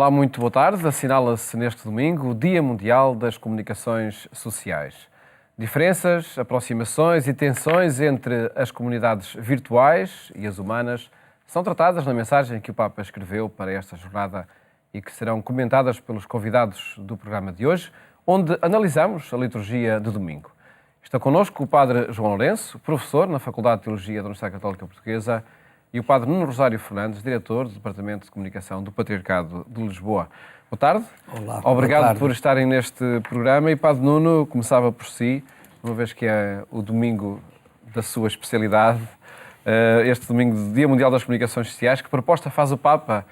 Olá, muito boa tarde. Assinala-se neste domingo o Dia Mundial das Comunicações Sociais. Diferenças, aproximações e tensões entre as comunidades virtuais e as humanas são tratadas na mensagem que o Papa escreveu para esta jornada e que serão comentadas pelos convidados do programa de hoje, onde analisamos a liturgia de domingo. Está connosco o Padre João Lourenço, professor na Faculdade de Teologia da Universidade Católica Portuguesa, e o Padre Nuno Rosário Fernandes, diretor do Departamento de Comunicação do Patriarcado de Lisboa. Boa tarde. Olá. Obrigado boa tarde. por estarem neste programa. E Padre Nuno, começava por si, uma vez que é o domingo da sua especialidade, este domingo do Dia Mundial das Comunicações Sociais, que proposta faz o Papa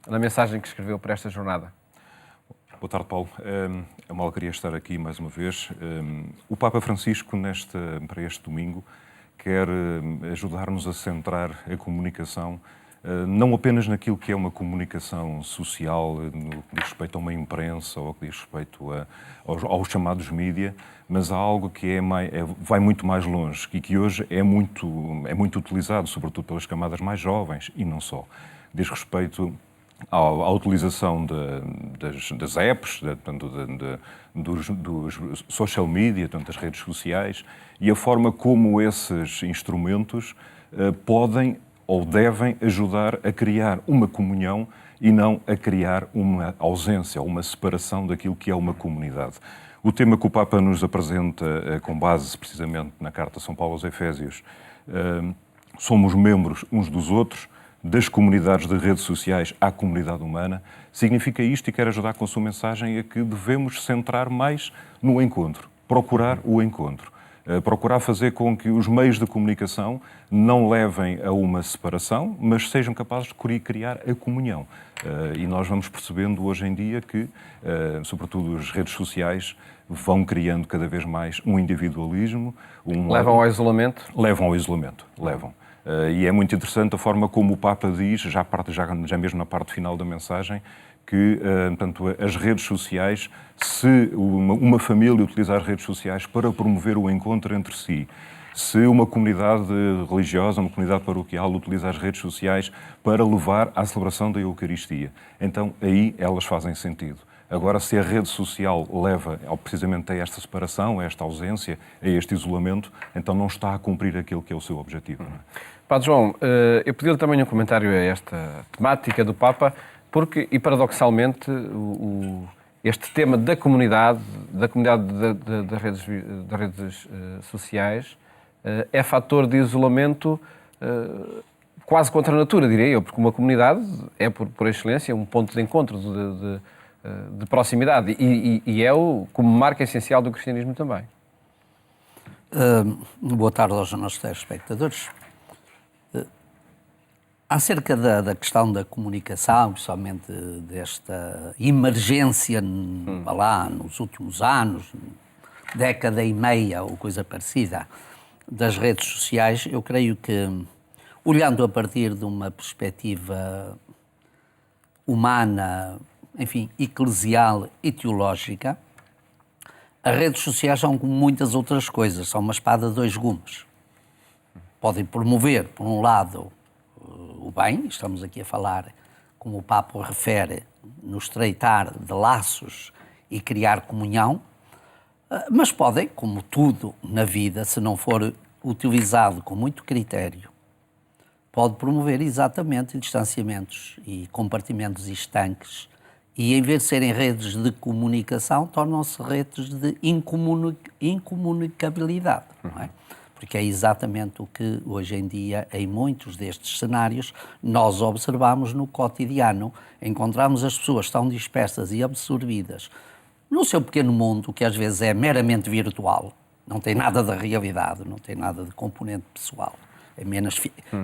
na mensagem que escreveu para esta jornada? Boa tarde, Paulo. É uma alegria estar aqui mais uma vez. O Papa Francisco, para este domingo, quer ajudar-nos a centrar a comunicação, não apenas naquilo que é uma comunicação social, no que diz respeito a uma imprensa ou que diz respeito aos chamados mídia, mas a algo que vai muito mais longe e que hoje é muito utilizado, sobretudo pelas camadas mais jovens e não só. Diz respeito à utilização das apps, dos social media, das redes sociais, e a forma como esses instrumentos podem ou devem ajudar a criar uma comunhão e não a criar uma ausência, uma separação daquilo que é uma comunidade. O tema que o Papa nos apresenta, com base precisamente na Carta de São Paulo aos Efésios, somos membros uns dos outros, das comunidades de redes sociais à comunidade humana, significa isto, e quer ajudar com a sua mensagem, a que devemos centrar mais no encontro, procurar o encontro, procurar fazer com que os meios de comunicação não levem a uma separação, mas sejam capazes de criar a comunhão. E nós vamos percebendo hoje em dia que, sobretudo as redes sociais, vão criando cada vez mais um individualismo. Levam ao isolamento? Levam ao isolamento, levam. E é muito interessante a forma como o Papa diz, já mesmo na parte final da mensagem, que portanto, as redes sociais, se uma família utilizar as redes sociais para promover o encontro entre si, se uma comunidade religiosa, uma comunidade paroquial utiliza as redes sociais para levar à celebração da Eucaristia, então aí elas fazem sentido. Agora, se a rede social leva precisamente a esta separação, a esta ausência, a este isolamento, então não está a cumprir aquilo que é o seu objetivo. Não é? Padre João, eu pedi-lhe também um comentário a esta temática do Papa, porque, e paradoxalmente, este tema da comunidade das redes sociais, é fator de isolamento quase contra a natura, diria eu, porque uma comunidade é, por excelência, um ponto de encontro, de proximidade, e é como marca essencial do cristianismo também. Boa tarde aos nossos telespectadores. Acerca da questão da comunicação, principalmente desta emergência lá nos últimos anos, década e meia ou coisa parecida, das redes sociais, eu creio que, olhando a partir de uma perspectiva humana, enfim, eclesial e teológica, as redes sociais são como muitas outras coisas, são uma espada de dois gumes. Podem promover, por um lado, o bem, estamos aqui a falar, como o Papa refere, no estreitar de laços e criar comunhão, mas podem, como tudo na vida, se não for utilizado com muito critério, pode promover exatamente distanciamentos e compartimentos estanques, e em vez de serem redes de comunicação, tornam-se redes de incomunicabilidade, não é? Porque é exatamente o que hoje em dia, em muitos destes cenários, nós observamos no cotidiano. Encontramos as pessoas tão dispersas e absorvidas no seu pequeno mundo, que às vezes é meramente virtual, não tem nada da realidade, não tem nada de componente pessoal,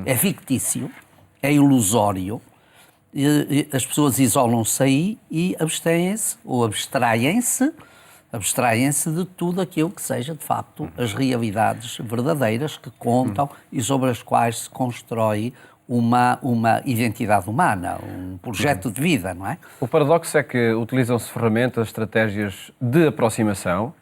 é fictício, é ilusório. E as pessoas isolam-se aí e abstêm-se ou abstraem-se de tudo aquilo que seja, de facto, as realidades verdadeiras que contam e sobre as quais se constrói uma identidade humana, um projeto de vida, não é? O paradoxo é que utilizam-se ferramentas, estratégias de aproximação,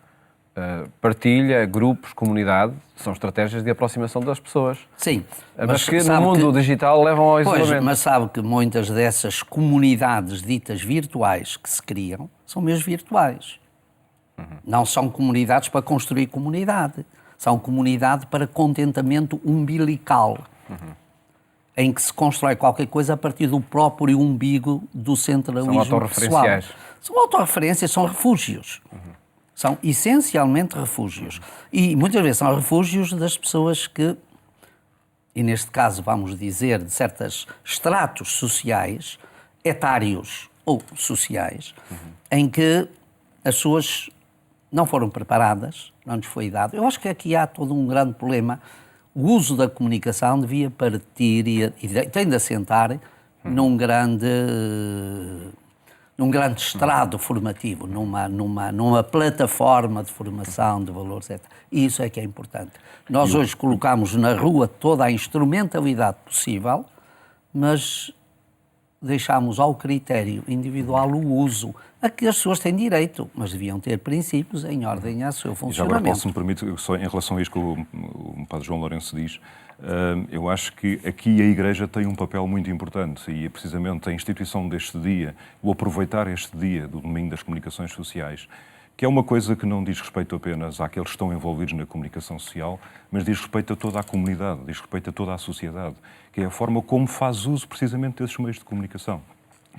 partilha, grupos, comunidade, são estratégias de aproximação das pessoas. Sim. Mas que no mundo digital levam ao isolamento. Pois, mas sabe que muitas dessas comunidades ditas virtuais que se criam são mesmo virtuais. Não são comunidades para construir comunidade. São comunidade para contentamento umbilical. Em que se constrói qualquer coisa a partir do próprio umbigo do centralismo pessoal. São autorreferenciais. São autorreferências, são refúgios. São essencialmente refúgios. E muitas vezes são refúgios das pessoas que, e neste caso vamos dizer, de certos estratos sociais, etários ou sociais, em que as pessoas não foram preparadas, não lhes foi dado. Eu acho que aqui há todo um grande problema. O uso da comunicação devia partir e tem de assentar num grande estrado formativo, numa plataforma de formação de valores, etc. E isso é que é importante. Nós hoje colocamos na rua toda a instrumentalidade possível, mas deixamos ao critério individual o uso a que as pessoas têm direito, mas deviam ter princípios em ordem ao seu funcionamento. Já agora, se me permite, só em relação a isto que o Padre João Lourenço diz, eu acho que aqui a Igreja tem um papel muito importante e precisamente a instituição deste dia, o aproveitar este dia do Domingo das Comunicações Sociais, que é uma coisa que não diz respeito apenas àqueles que estão envolvidos na comunicação social, mas diz respeito a toda a comunidade, diz respeito a toda a sociedade, que é a forma como faz uso precisamente desses meios de comunicação.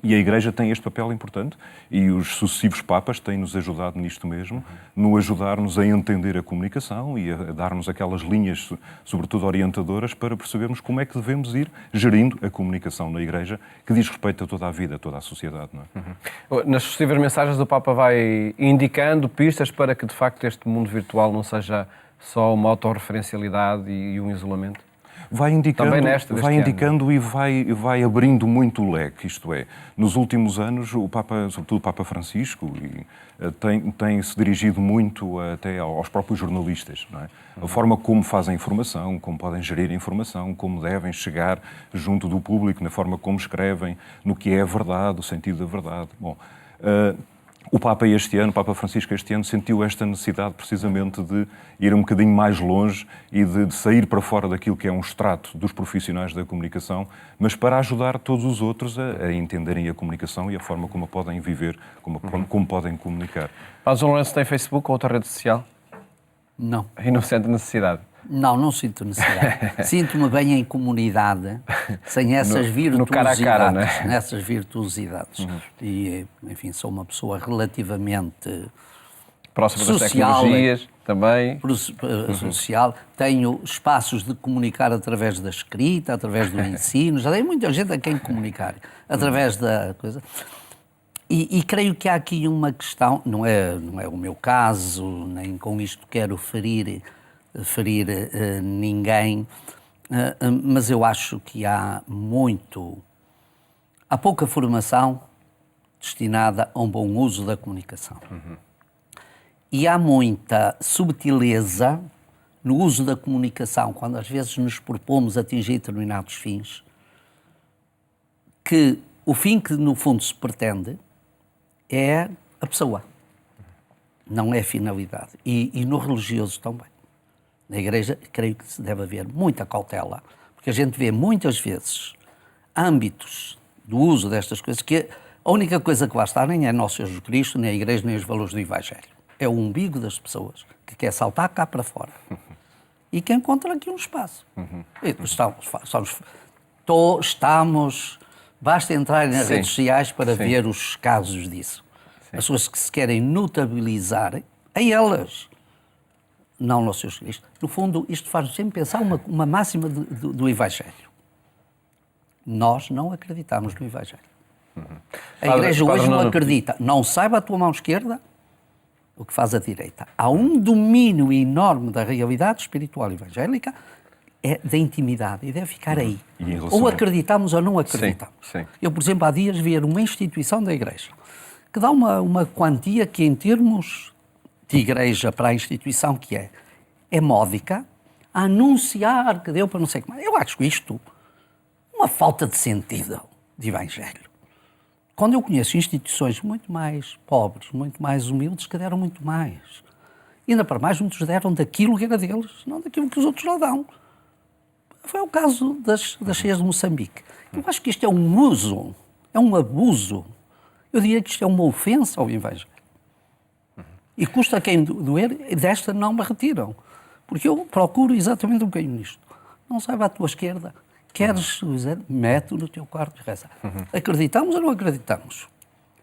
E a Igreja tem este papel importante e os sucessivos Papas têm-nos ajudado nisto mesmo, no ajudar-nos a entender a comunicação e a dar-nos aquelas linhas, sobretudo orientadoras, para percebermos como é que devemos ir gerindo a comunicação na Igreja, que diz respeito a toda a vida, a toda a sociedade. Não é? Nas sucessivas mensagens, o Papa vai indicando pistas para que, de facto, este mundo virtual não seja só uma autorreferencialidade e um isolamento? Vai indicando e vai abrindo muito o leque, isto é, nos últimos anos, o Papa, sobretudo o Papa Francisco, tem-se dirigido muito até aos próprios jornalistas, não é? A forma como fazem informação, como podem gerir a informação, como devem chegar junto do público, na forma como escrevem, no que é a verdade, o sentido da verdade. Bom, o Papa Francisco este ano sentiu esta necessidade precisamente de ir um bocadinho mais longe e de sair para fora daquilo que é um extrato dos profissionais da comunicação, mas para ajudar todos os outros a entenderem a comunicação e a forma como a podem viver, como podem comunicar. Padre João Lourenço tem Facebook ou outra rede social? Não. E não sente necessidade? Não sinto necessidade. Sinto-me bem em comunidade, sem essas virtuosidades. No cara a cara, não é? Nessas virtuosidades. E, enfim, sou uma pessoa relativamente próxima das social, tecnologias também. Social. Tenho espaços de comunicar através da escrita, através do ensino. Já tem muita gente a quem comunicar. Através da coisa. E creio que há aqui uma questão, não é o meu caso, nem com isto quero ferir ninguém, mas eu acho que há pouca formação destinada a um bom uso da comunicação. E há muita subtileza no uso da comunicação, quando às vezes nos propomos atingir determinados fins, que o fim que no fundo se pretende é a pessoa, não é a finalidade. E no religioso também. Na Igreja, creio que deve haver muita cautela, porque a gente vê muitas vezes âmbitos do uso destas coisas que a única coisa que lá está nem é Nosso Jesus Cristo, nem a Igreja, nem os valores do Evangelho. É o umbigo das pessoas que quer saltar cá para fora e que encontra aqui um espaço. Basta entrar nas redes sociais para ver os casos disso. As pessoas que se querem notabilizar, a elas, não Nosso Jesus Cristo. No fundo, isto faz sempre pensar uma máxima do Evangelho. Nós não acreditamos no Evangelho. A Igreja hoje não acredita. Não saiba a tua mão esquerda o que faz a direita. Há um domínio enorme da realidade espiritual evangélica, da intimidade, e deve ficar aí. Ou acreditamos ou não acreditamos. Sim. Eu, por exemplo, há dias vi uma instituição da Igreja que dá uma quantia que, em termos de Igreja para a instituição que é módica, a anunciar que deu para não sei o que mais. Eu acho isto uma falta de sentido de Evangelho. Quando eu conheço instituições muito mais pobres, muito mais humildes, que deram muito mais. E ainda para mais, muitos deram daquilo que era deles, não daquilo que os outros lá dão. Foi o caso das cheias de Moçambique. Eu acho que isto é um uso, é um abuso. Eu diria que isto é uma ofensa ao Evangelho. E custa quem doer, desta não me retiram. Porque eu procuro exatamente um bocadinho nisto. Não saiba à tua esquerda. Queres, mete-o no teu quarto e reza. Acreditamos ou não acreditamos?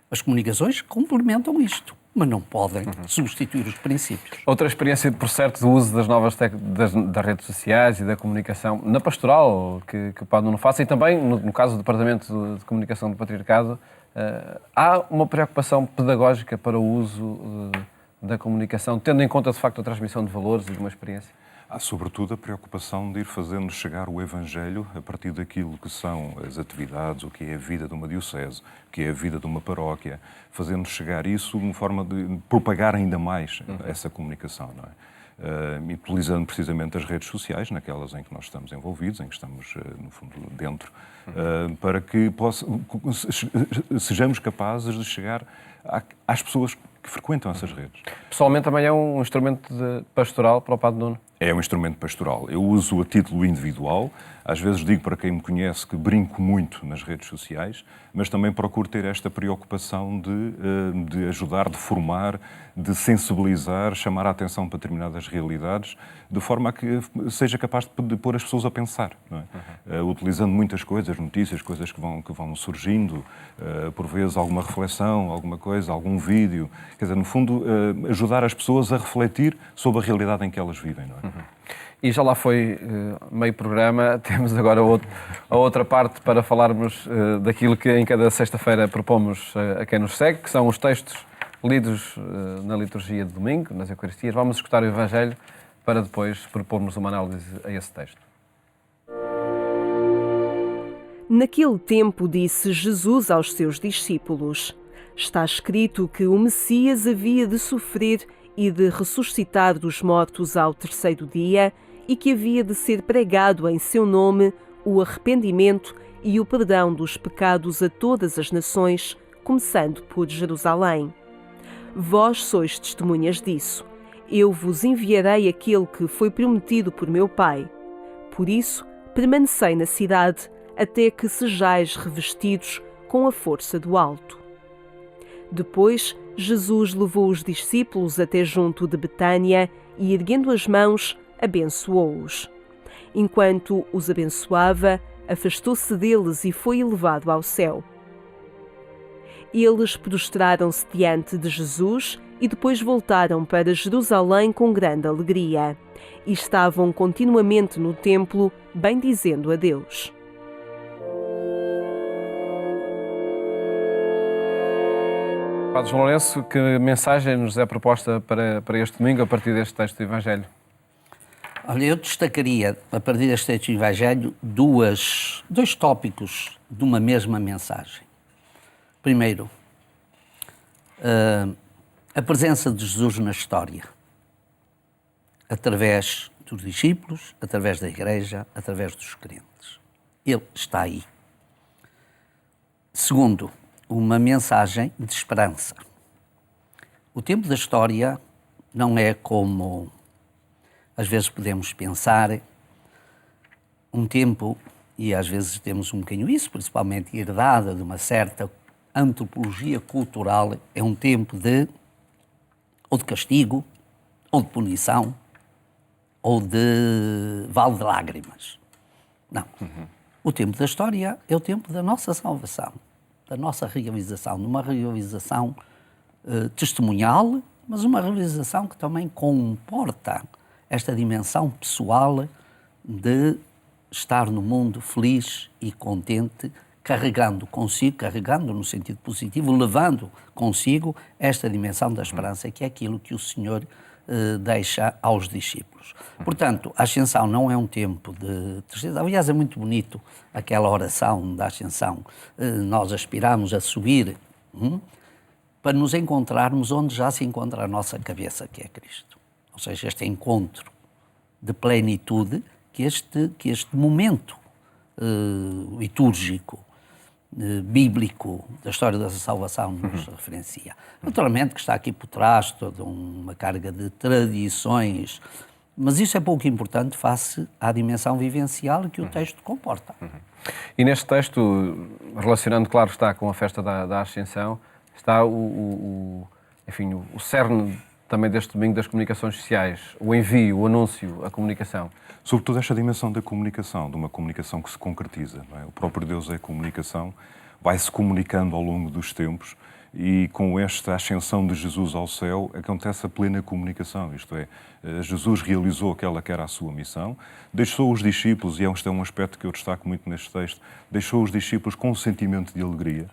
As comunicações complementam isto, mas não podem substituir os princípios. Outra experiência, por certo, do uso das novas das redes sociais e da comunicação na pastoral, que o Padre Nuno faça, e também, no caso do Departamento de Comunicação do Patriarcado, há uma preocupação pedagógica para o uso da comunicação, tendo em conta, de facto, a transmissão de valores e de uma experiência? Há, sobretudo, a preocupação de ir fazendo chegar o Evangelho a partir daquilo que são as atividades, o que é a vida de uma diocese, o que é a vida de uma paróquia, fazendo chegar isso de uma forma de propagar ainda mais essa comunicação, não é? Utilizando precisamente as redes sociais, naquelas em que nós estamos envolvidos, em que estamos, no fundo, dentro, para que sejamos capazes de chegar às pessoas que frequentam essas redes. Pessoalmente também é um instrumento pastoral para o Padre Nuno? É um instrumento pastoral. Eu uso a título individual. Às vezes digo para quem me conhece que brinco muito nas redes sociais, mas também procuro ter esta preocupação de ajudar, de formar, de sensibilizar, chamar a atenção para determinadas realidades, de forma a que seja capaz de pôr as pessoas a pensar, não é? Utilizando muitas coisas, notícias, coisas que vão surgindo, por vezes alguma reflexão, alguma coisa, algum vídeo. Quer dizer, no fundo, ajudar as pessoas a refletir sobre a realidade em que elas vivem, não é? E já lá foi meio programa, temos agora a outra parte para falarmos daquilo que em cada sexta-feira propomos a quem nos segue, que são os textos lidos na liturgia de domingo, nas Eucaristias. Vamos escutar o Evangelho para depois propormos uma análise a esse texto. Naquele tempo disse Jesus aos seus discípulos: está escrito que o Messias havia de sofrer e de ressuscitar dos mortos ao terceiro dia, e que havia de ser pregado em seu nome o arrependimento e o perdão dos pecados a todas as nações, começando por Jerusalém. Vós sois testemunhas disso. Eu vos enviarei aquele que foi prometido por meu Pai. Por isso, permanecei na cidade, até que sejais revestidos com a força do alto. Depois, Jesus levou os discípulos até junto de Betânia e, erguendo as mãos, abençoou-os. Enquanto os abençoava, afastou-se deles e foi elevado ao céu. Eles prostraram-se diante de Jesus e depois voltaram para Jerusalém com grande alegria. E estavam continuamente no templo, bendizendo a Deus. Padre João Lourenço, que mensagem nos é proposta para este domingo a partir deste texto do Evangelho? Olha, eu destacaria, a partir deste texto do Evangelho, dois tópicos de uma mesma mensagem. Primeiro, a presença de Jesus na história, através dos discípulos, através da Igreja, através dos crentes. Ele está aí. Segundo, uma mensagem de esperança. O tempo da história não é como às vezes podemos pensar, um tempo, e às vezes temos um bocadinho isso, principalmente herdada de uma certa antropologia cultural, é um tempo ou de castigo, ou de punição, ou de vale de lágrimas. Não. O tempo da história é o tempo da nossa salvação, da nossa realização, de uma realização testemunhal, mas uma realização que também comporta esta dimensão pessoal de estar no mundo feliz e contente, carregando no sentido positivo, levando consigo esta dimensão da esperança, que é aquilo que o Senhor deixa aos discípulos. Portanto, a Ascensão não é um tempo de tristeza. Aliás, é muito bonito aquela oração da Ascensão. Nós aspiramos a subir para nos encontrarmos onde já se encontra a nossa cabeça, que é Cristo. Ou seja, este encontro de plenitude que este momento litúrgico bíblico da história da salvação nos referencia. Naturalmente que está aqui por trás toda uma carga de tradições, mas isso é pouco importante face à dimensão vivencial que o texto comporta. E neste texto, relacionando, claro, está com a festa da Ascensão, está enfim, o cerne também deste domingo das comunicações sociais, o envio, o anúncio, a comunicação. Sobretudo esta dimensão da comunicação, de uma comunicação que se concretiza. Não é? O próprio Deus é comunicação, vai-se comunicando ao longo dos tempos e com esta ascensão de Jesus ao céu acontece a plena comunicação, isto é, Jesus realizou aquela que era a sua missão, deixou os discípulos, e este é um aspecto que eu destaco muito neste texto, deixou os discípulos com um sentimento de alegria.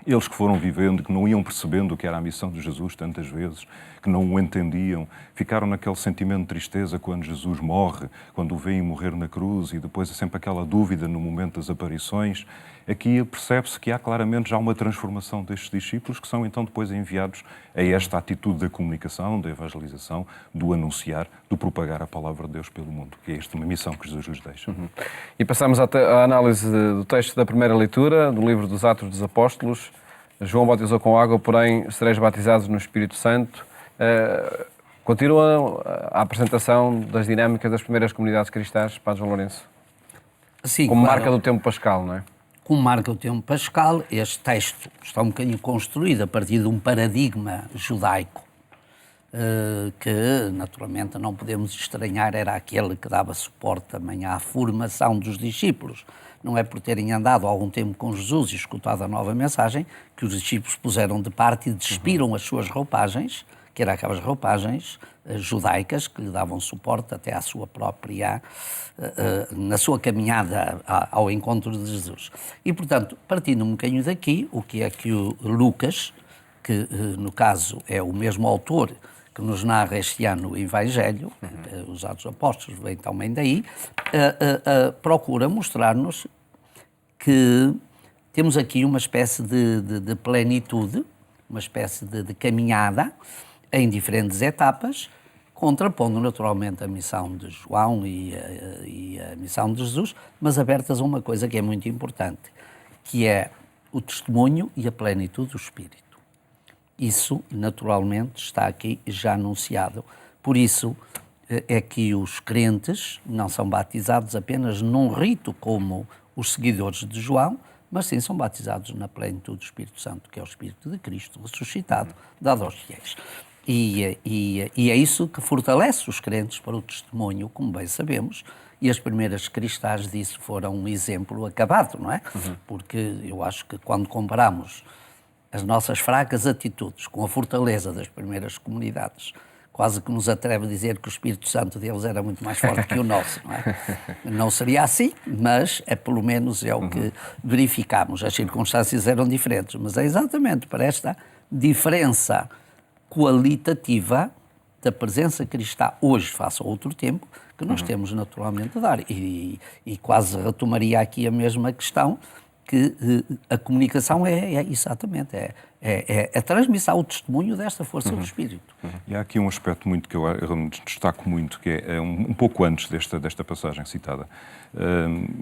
Eles que foram vivendo, que não iam percebendo o que era a missão de Jesus tantas vezes, que não o entendiam, ficaram naquele sentimento de tristeza quando Jesus morre, quando o veem morrer na cruz e depois é sempre aquela dúvida no momento das aparições. Aqui percebe-se que há claramente já uma transformação destes discípulos que são então depois enviados a esta atitude da comunicação, da evangelização, do anunciar, do propagar a palavra de Deus pelo mundo, que é esta uma missão que Jesus lhes deixa. E passamos à análise do texto da primeira leitura, do livro dos Atos dos Apóstolos. João batizou com água, porém sereis batizados no Espírito Santo. Continua a apresentação das dinâmicas das primeiras comunidades cristãs, Padre João Lourenço. Sim, como claro, marca do tempo pascal, não é? Como marca o tempo pascal, este texto está um bocadinho construído a partir de um paradigma judaico que, naturalmente, não podemos estranhar, era aquele que dava suporte também à formação dos discípulos. Não é por terem andado algum tempo com Jesus e escutado a nova mensagem que os discípulos puseram de parte e despiram as suas roupagens, que eram aquelas roupagens judaicas que lhe davam suporte até à sua própria, na sua caminhada ao encontro de Jesus. E, portanto, partindo um bocadinho daqui, o que é que o Lucas, que no caso é o mesmo autor que nos narra este ano o Evangelho, os Atos dos Apóstolos, vem também daí, procura mostrar-nos que temos aqui uma espécie de plenitude, uma espécie de caminhada em diferentes etapas, contrapondo naturalmente a missão de João e a missão de Jesus, mas abertas a uma coisa que é muito importante, que é o testemunho e a plenitude do Espírito. Isso, naturalmente, está aqui já anunciado. Por isso é que os crentes não são batizados apenas num rito como os seguidores de João, mas sim são batizados na plenitude do Espírito Santo, que é o Espírito de Cristo ressuscitado, dado aos fiéis. E é isso que fortalece os crentes para o testemunho, como bem sabemos, e as primeiras cristãs disso foram um exemplo acabado, não é? Porque eu acho que quando comparamos as nossas fracas atitudes com a fortaleza das primeiras comunidades, quase que nos atreve a dizer que o Espírito Santo deles era muito mais forte que o nosso, não é? Não seria assim, mas pelo menos é o que verificamos. As circunstâncias eram diferentes, mas é exatamente para esta diferença qualitativa da presença cristã hoje face a outro tempo que nós temos naturalmente a dar. E quase retomaria aqui a mesma questão, que a comunicação é exatamente, a transmissão, o testemunho desta força do Espírito. E há aqui um aspecto muito que eu destaco muito, que é um pouco antes desta passagem citada.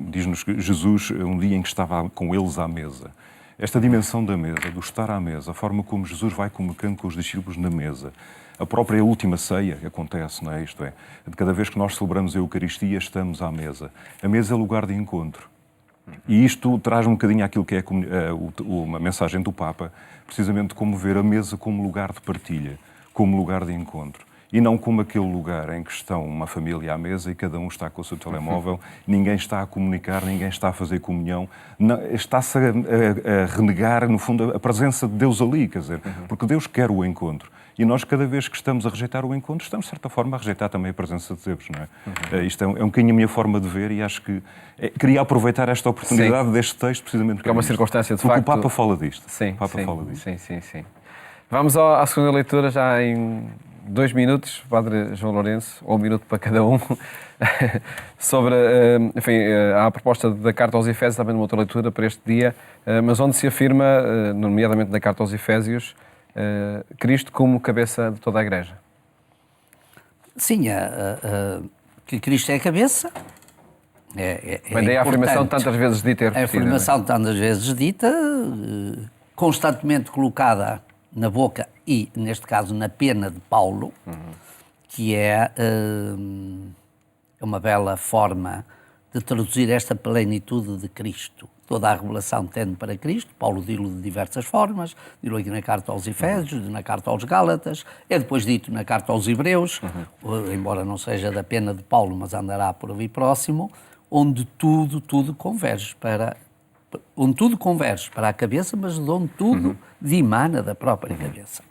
Diz-nos que Jesus, um dia em que estava com eles à mesa, esta dimensão da mesa, do estar à mesa, a forma como Jesus vai comunicando com os discípulos na mesa, a própria última ceia que acontece, não é? Isto é, de cada vez que nós celebramos a Eucaristia, estamos à mesa. A mesa é lugar de encontro. E isto traz um bocadinho aquilo que é uma mensagem do Papa, precisamente como ver a mesa como lugar de partilha, como lugar de encontro. E não como aquele lugar em que estão uma família à mesa e cada um está com o seu telemóvel, ninguém está a comunicar, ninguém está a fazer comunhão, está-se a renegar, no fundo, a presença de Deus ali, quer dizer, porque Deus quer o encontro. E nós, cada vez que estamos a rejeitar o encontro, estamos, de certa forma, a rejeitar também a presença de Deus, não é? Isto é um bocadinho a minha forma de ver e acho que queria aproveitar esta oportunidade deste texto, precisamente porque é uma circunstância de porque facto. O Papa fala disto. Sim, o Papa fala disto. Sim. Vamos à segunda leitura, já em 2 minutos, Padre João Lourenço, ou 1 minuto para cada um, sobre, enfim, há a proposta da Carta aos Efésios, também numa outra leitura para este dia, mas onde se afirma, nomeadamente na Carta aos Efésios, Cristo como cabeça de toda a Igreja. Sim, que Cristo é a cabeça, Bem, daí a afirmação tantas vezes dita e repetida. A afirmação tantas vezes dita, constantemente colocada na boca e, neste caso, na pena de Paulo, que é uma bela forma de traduzir esta plenitude de Cristo. Toda a revelação tende para Cristo. Paulo dilo de diversas formas. Dilo aqui na carta aos Efésios, na carta aos Gálatas. É depois dito na carta aos Hebreus, embora não seja da pena de Paulo, mas andará por ali próximo, onde tudo converge para a cabeça, mas de onde tudo dimana da própria cabeça.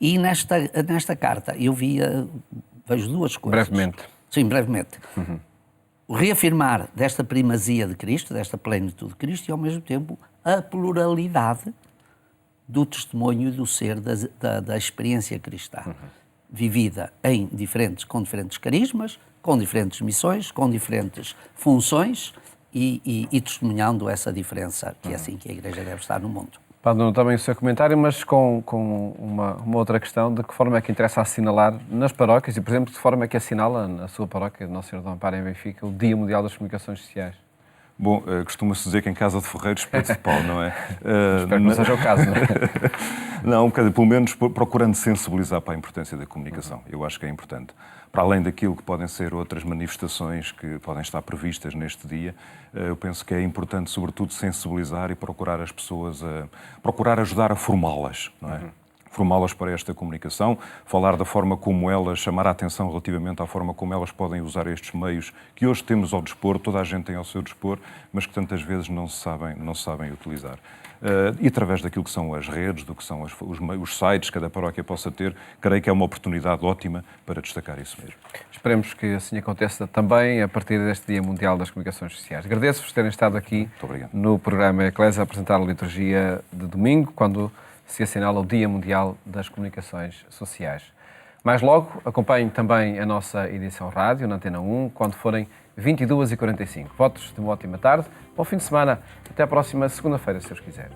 E nesta carta eu vejo duas coisas. Brevemente. Sim, brevemente. O reafirmar desta primazia de Cristo, desta plenitude de Cristo, e ao mesmo tempo a pluralidade do testemunho e do ser da experiência cristã, vivida com diferentes carismas, com diferentes missões, com diferentes funções e testemunhando essa diferença, que é assim que a Igreja deve estar no mundo. Padre Nuno, também o seu comentário, mas com uma outra questão, de que forma é que interessa assinalar nas paróquias, e, por exemplo, de que forma é que assinala na sua paróquia de Nossa Senhora do Amparo, em Benfica, o Dia Mundial das Comunicações Sociais? Bom, costuma-se dizer que em casa de ferreiros espeto de pau, não é? Espero que não seja o caso, não é? Não, pelo menos procurando sensibilizar para a importância da comunicação. Eu acho que é importante. Para além daquilo que podem ser outras manifestações que podem estar previstas neste dia, eu penso que é importante, sobretudo, sensibilizar e procurar as pessoas, procurar ajudar a formá-las, não é? Formá-las para esta comunicação, falar da forma como elas, chamar a atenção relativamente à forma como elas podem usar estes meios que hoje temos ao dispor, toda a gente tem ao seu dispor, mas que tantas vezes não se sabem utilizar. E através daquilo que são as redes, do que são os sites que cada paróquia possa ter, creio que é uma oportunidade ótima para destacar isso mesmo. Esperemos que assim aconteça também a partir deste Dia Mundial das Comunicações Sociais. Agradeço-vos terem estado aqui no programa Eclésia a apresentar a liturgia de domingo, quando se assinala o Dia Mundial das Comunicações Sociais. Mais logo, acompanhe também a nossa edição rádio, na Antena 1, quando forem 22h45. Votos de uma ótima tarde, bom fim de semana, até a próxima segunda-feira, se Deus quiser.